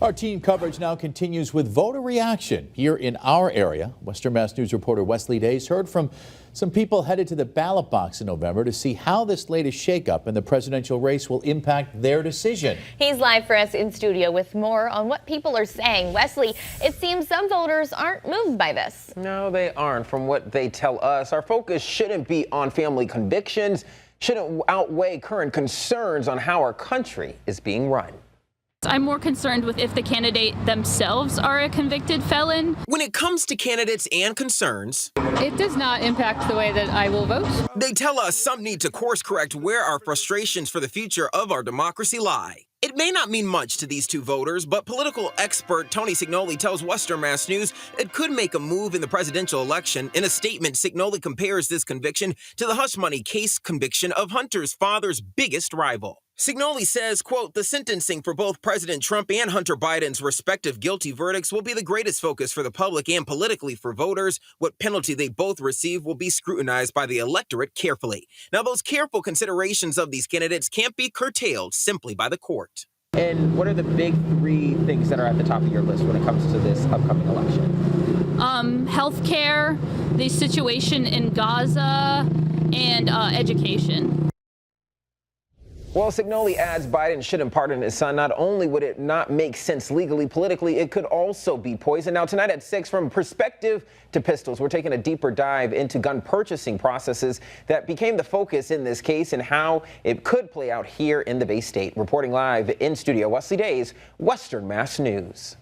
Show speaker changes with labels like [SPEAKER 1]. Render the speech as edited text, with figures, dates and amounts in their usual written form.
[SPEAKER 1] Our team coverage now continues with voter reaction here in our area. Western Mass News reporter Wesley Days heard from some people headed to the ballot box in November to see how this latest shakeup in the presidential race will impact their decision.
[SPEAKER 2] He's live for us in studio with more on what people are saying. Wesley, it seems some voters aren't moved by this.
[SPEAKER 3] No, they aren't. From what they tell us, our focus shouldn't be on family convictions, shouldn't outweigh current concerns on how our country is being run.
[SPEAKER 4] I'm more concerned with if the candidate themselves are a convicted felon.
[SPEAKER 5] When it comes to candidates and concerns,
[SPEAKER 4] It does not impact the way that I will vote.
[SPEAKER 5] they tell us some need to course correct where our frustrations for the future of our democracy lie. It may not mean much to these two voters, but political expert Tony Signoli tells Western Mass News it could make a move in the presidential election. In a statement, Signoli compares this conviction to the hush money case conviction of Hunter's father's biggest rival. Signoli says, quote, the sentencing for both President Trump and Hunter Biden's respective guilty verdicts will be the greatest focus for the public and politically for voters. What penalty they both receive will be scrutinized by the electorate carefully. Now, those careful considerations of these candidates can't be curtailed simply by the court.
[SPEAKER 3] And what are the big three things that are at the top of your list when it comes to this upcoming election?
[SPEAKER 4] Healthcare, the situation in Gaza, and education.
[SPEAKER 3] Well, Signoli adds Biden shouldn't pardon his son. Not only would it not make sense legally, politically, it could also be poison. Now, tonight at 6, from perspective to pistols, we're taking a deeper dive into gun purchasing processes that became the focus in this case and how it could play out here in the Bay State. Reporting live in studio, Wesley Days, Western Mass News.